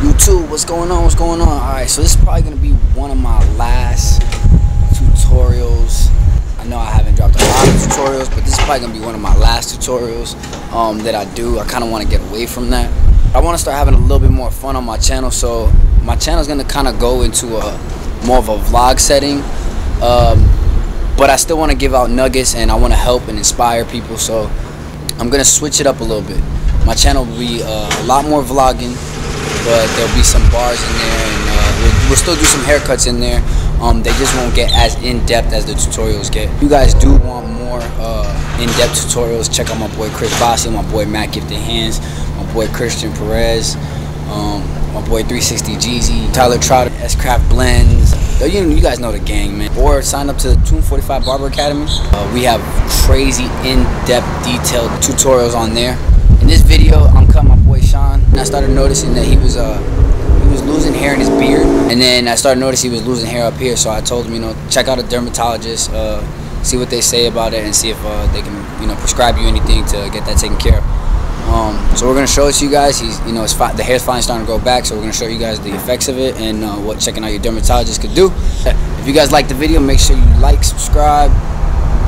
YouTube, what's going on? What's going on? Alright, so this is probably going to be one of my last tutorials. I know I haven't dropped a lot of tutorials, but this is probably going to be one of my last tutorials that I do. I kind of want to get away from that. I want to start having a little bit more fun on my channel, so my channel is going to kind of go into a more of a vlog setting. But I still want to give out nuggets and I want to help and inspire people, so I'm going to switch it up a little bit. My channel will be a lot more vlogging, but there'll be some bars in there, and we'll still do some haircuts in there. They just won't get as in-depth as the tutorials get. If you guys do want more in-depth tutorials, check out my boy Kris, my boy Matt Gifted Hands, my boy Christian Perez, my boy 360 Jeezy, Tyler Trotter, S-Craft Blends. You guys know the gang, man. Or sign up to the 245 Barber Academy. We have crazy in-depth detailed tutorials on there. In this video, I'm cutting my boy Sean, and I started noticing that he was losing hair in his beard, and then I started noticing he was losing hair up here. So I told him, check out a dermatologist, see what they say about it, and see if they can, prescribe you anything to get that taken care of. So we're gonna show it to you guys. The hair's finally starting to grow back, so we're gonna show you guys the effects of it and what checking out your dermatologist could do. If you guys like the video, make sure you like, subscribe,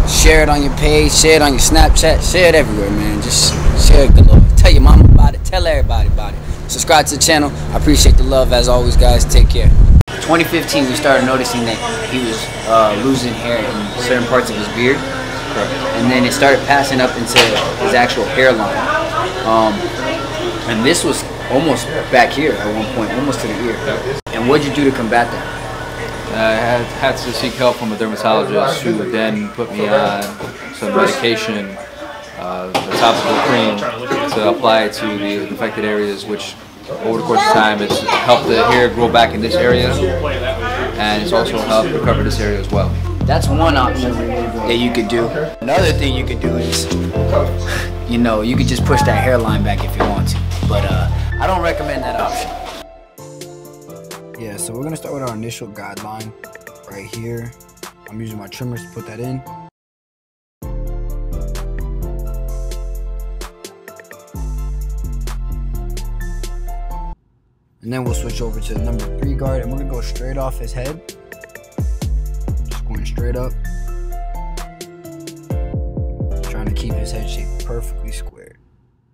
share it on your page, share it on your Snapchat, share it everywhere, man. Just share it galore. Tell your mama about it, tell everybody about it. Subscribe to the channel. I appreciate the love as always, guys. Take care. 2015, we started noticing that he was losing hair in certain parts of his beard, and then it started passing up into his actual hairline. And this was almost back here at one point, almost to the ear. And what'd you do to combat that? I had to seek help from a dermatologist, who then put me on some medication, a topical cream, to apply to the affected areas, which over the course of time it's helped the hair grow back in this area, and it's also helped recover this area as well. That's one option that you could do. Another thing you could do is, you could just push that hairline back if you want to, but I don't recommend that option. Yeah, so we're gonna start with our initial guideline right here. I'm using my trimmers to put that in. And then we'll switch over to the number 3 guard, and we're gonna go straight off his head. Just going straight up. Trying to keep his head shape perfectly square.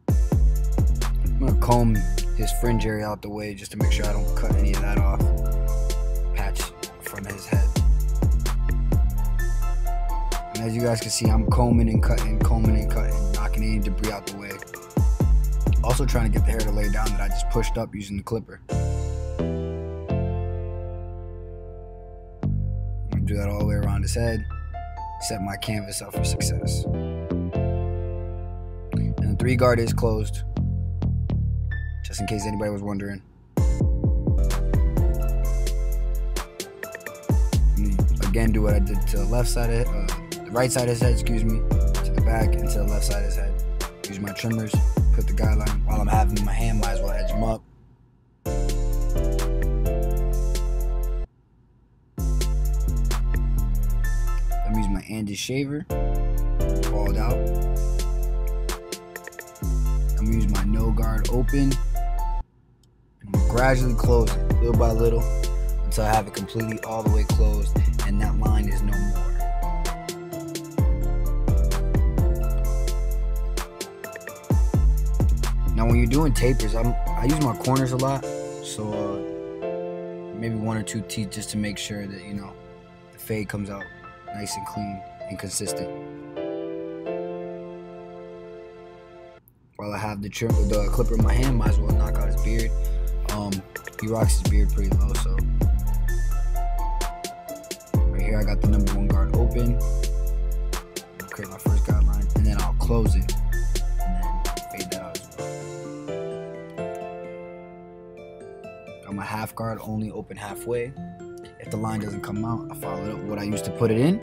I'm gonna comb his fringe area out the way just to make sure I don't cut any of that off. Patch from his head. And as you guys can see, I'm combing and cutting, knocking any debris out the way. Also trying to get the hair to lay down that I just pushed up using the clipper. I'm gonna do that all the way around his head. Set my canvas up for success. And the 3 guard is closed, just in case anybody was wondering. Again, do what I did to the left side of the right side of his head, excuse me, to the back and to the left side of his head. Use my trimmers, put the guideline. While I'm having in my hand, might as well edge them up. I'm using my ANDIS shaver, balled out. I'm using my no guard open. And I'm gradually closing, little by little, until I have it completely all the way closed and that line is no more. Now when you're doing tapers, I use my corners a lot, so maybe 1 or 2 teeth just to make sure that the fade comes out nice and clean and consistent. While I have the clipper in my hand, might as well knock out his beard. He rocks his beard pretty low, so right here I got the number 1 guard open. I'll create my first guideline, and then I'll close it and then fade that out as well. Got my half guard only open halfway. If the line doesn't come out, I follow it up with what I used to put it in,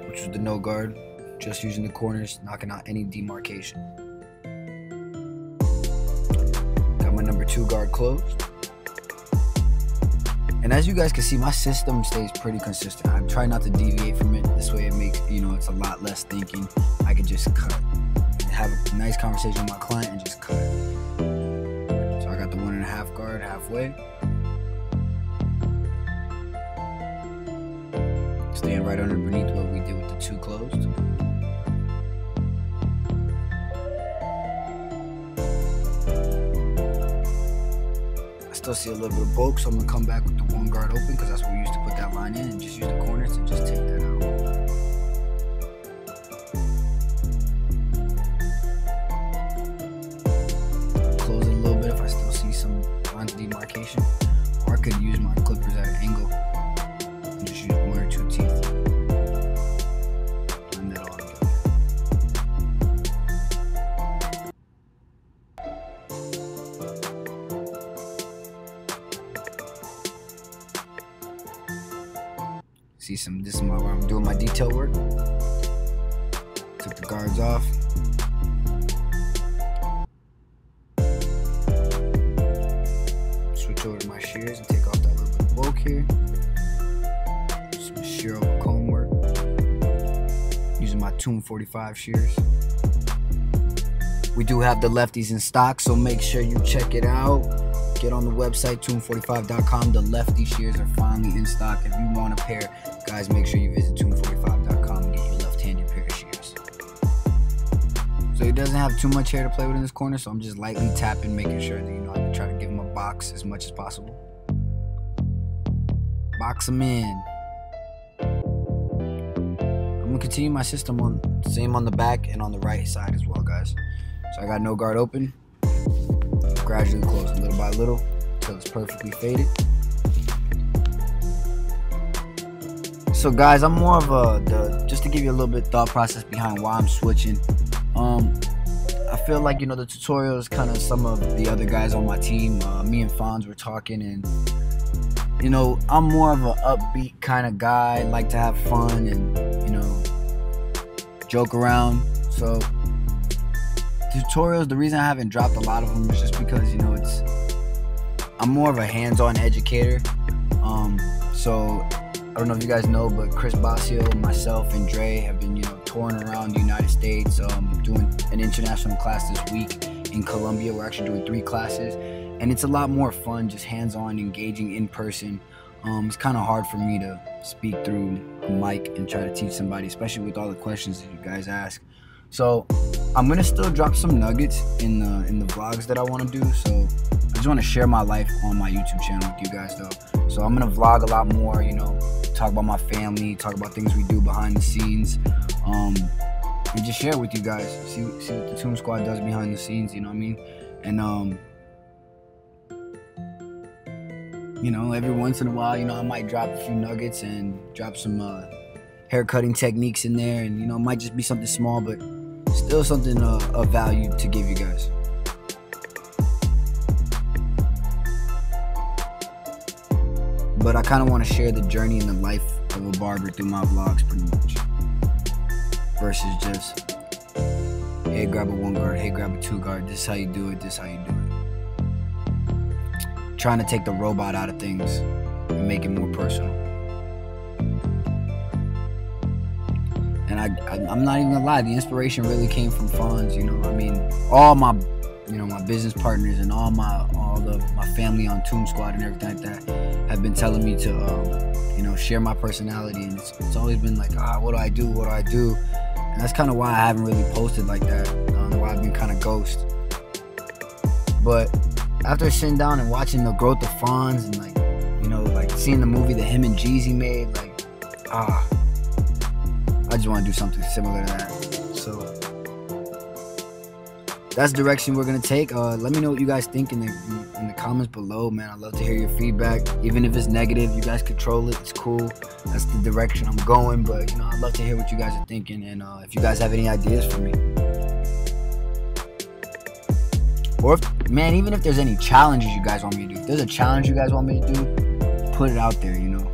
which was the no guard, just using the corners, knocking out any demarcation. Got my number 2 guard closed. And as you guys can see, my system stays pretty consistent. I try not to deviate from it. This way it makes, it's a lot less thinking. I can just cut and have a nice conversation with my client and just cut. So I got the 1.5 guard. guard halfway. Staying right underneath what we did with the 2 closed. I still see a little bit of bulk, so I'm gonna come back with the 1 guard open because that's what we used to put that line in, and just use the corners to just take that out. Close it a little bit if I still see some lines of demarcation, or I could use my clippers at an angle and just use 1 or 2 teeth. Blend that all together. See some, this is where I'm doing my detail work. Took the guards off. Switch over to my shears and take off that little bit of bulk here. Some shear over comb work. Using my Tomb 45 shears. We do have the lefties in stock, so make sure you check it out. Get on the website, tomb45.com. The lefty shears are finally in stock. If you want a pair, guys, make sure you visit tomb45.com and get your left-handed pair of shears. So he doesn't have too much hair to play with in this corner, so I'm just lightly tapping, making sure that, you know, I try to give him a box as much as possible. Box him in. I'm gonna continue my system on same on the back and on the right side as well, guys. So I got no guard open. Gradually close little by little until it's perfectly faded. So guys, I'm more of just to give you a little bit thought process behind why I'm switching. I feel like, you know, the tutorials, kind of some of the other guys on my team, me and Fonz were talking, and you know, I'm more of an upbeat kind of guy, like to have fun and, you know, joke around. So tutorials, the reason I haven't dropped a lot of them is just because, you know, I'm more of a hands-on educator. So I don't know if you guys know, but Kris, myself, and Dre have been, you know, touring around the United States, doing an international class this week in Colombia. We're actually doing 3 classes, and it's a lot more fun, just hands-on, engaging in person. It's kind of hard for me to speak through a mic and try to teach somebody, especially with all the questions that you guys ask. So I'm gonna still drop some nuggets in the vlogs that I want to do. So I just want to share my life on my YouTube channel with you guys, though. So I'm gonna vlog a lot more, you know, talk about my family, talk about things we do behind the scenes, and just share with you guys. See what the Tomb Squad does behind the scenes, you know what I mean? And you know, every once in a while, you know, I might drop a few nuggets and drop some hair cutting techniques in there, and you know, it might just be something small, but still something of value to give you guys. But I kind of want to share the journey and the life of a barber through my vlogs, pretty much, versus just, hey, grab a 1 guard, hey, grab a 2 guard, this is how you do it, this is how you do it. Trying to take the robot out of things and make it more personal. And I'm not even gonna lie, the inspiration really came from Fonz, you know. I mean, all my, you know, my business partners and all my family on Tomb Squad and everything like that have been telling me to, you know, share my personality, and it's always been like, what do I do? What do I do? And that's kind of why I haven't really posted like that. Why I've been kind of ghost. But after sitting down and watching the growth of Fonz and, like, you know, like seeing the movie that him and Jeezy made, like, I just want to do something similar to that. So that's the direction we're gonna take. Let me know what you guys think in the comments below, man. I'd love to hear your feedback, even if it's negative. You guys control it, it's cool. That's the direction I'm going. But, you know, I'd love to hear what you guys are thinking, and if you guys have any ideas for me, or if, man, even if there's any challenges you guys want me to do. If there's a challenge you guys want me to do, put it out there, you know.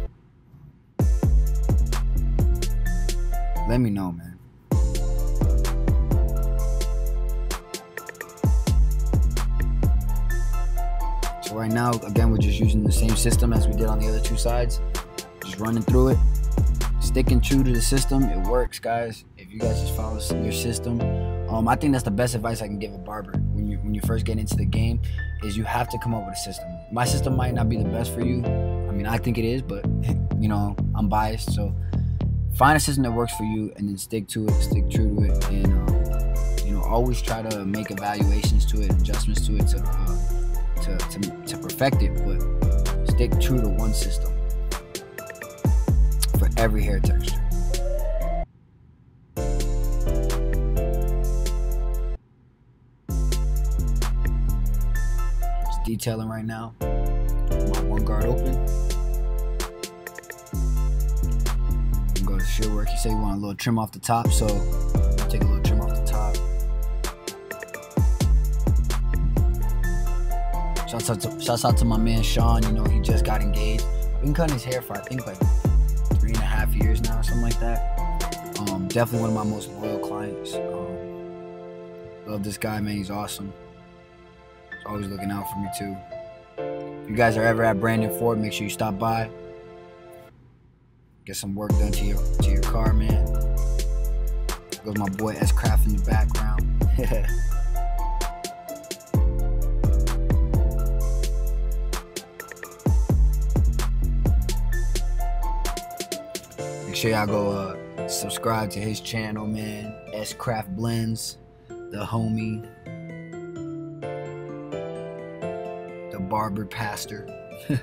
Let me know, man. So right now, again, we're just using the same system as we did on the other 2 sides. Just running through it. Sticking true to the system. It works, guys. If you guys just follow your system. I think that's the best advice I can give a barber when you first get into the game, is you have to come up with a system. My system might not be the best for you. I mean, I think it is, but you know, I'm biased. So find a system that works for you, and then stick to it, stick true to it, and you know, always try to make evaluations to it, adjustments to it to perfect it. But stick true to one system for every hair texture. Just detailing right now. My one guard open. And go to shear work. He said he want a little trim off the top, so I'll take a little trim off the top. Shouts out to my man Sean. You know, he just got engaged. I've been cutting his hair for I think like 3.5 years now, something like that. Definitely one of my most loyal clients. Love this guy, man. He's awesome. He's always looking out for me too. If you guys are ever at Brandon Ford, make sure you stop by. Get some work done to your car, man. There goes my boy S Craft in the background. Make sure y'all go subscribe to his channel, man. S Craft Blends, the homie, the barber pastor. So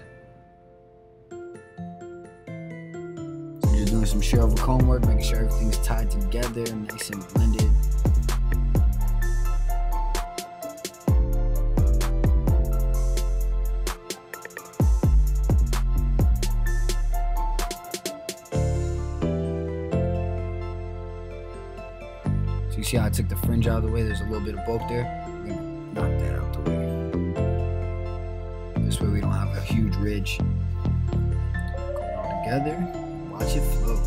just doing some shear over comb work, making sure everything's tied together, nice and blended. You see how I took the fringe out of the way? There's a little bit of bulk there. I'm gonna knock that out the way. This way we don't have a huge ridge. Go all together. Watch it flow.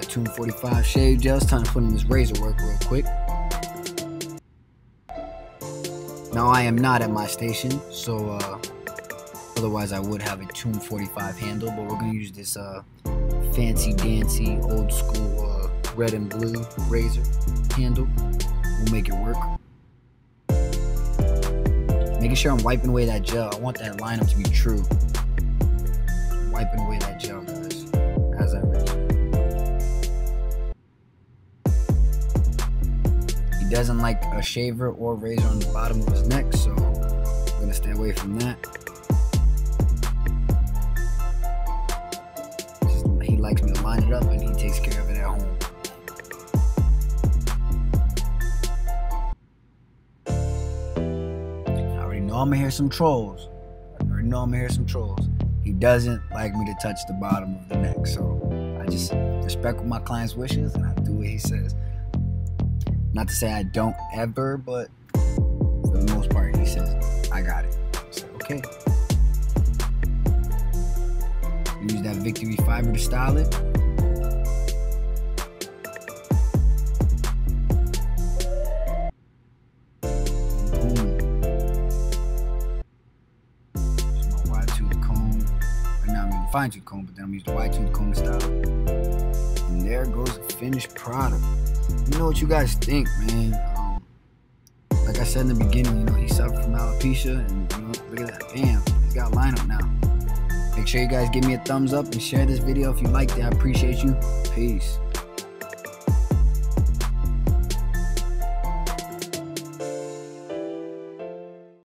Tune 45 shave gel. It's time to put in this razor work real quick. Now I am not at my station, so otherwise I would have a Tune 45 handle, but we're gonna use this fancy dancy old school red and blue razor handle. We'll make it work. Making sure I'm wiping away that gel. I want that lineup to be true. I'm wiping away that gel, guys, as I razor. He doesn't like a shaver or razor on the bottom of his neck, so I'm gonna stay away from that. He likes me to line it up, and he takes care of it at home. I already know I'm gonna hear some trolls. He doesn't like me to touch the bottom of the neck, so I just respect my client's wishes and I do what he says. Not to say I don't ever, but for the most part, he says, I got it. I said, okay. Use that Victory fiber to style it. Boom. Use my wide tooth comb. Right now I'm using fine tooth comb, but then I'm using the wide tooth comb to style it. And there goes the finished product. Let me know what you guys think, man. Like I said in the beginning, you know, he suffered from alopecia, and you know, look at that, bam, he's got a lineup now. Make sure you guys give me a thumbs up and share this video if you liked it. I appreciate you. Peace.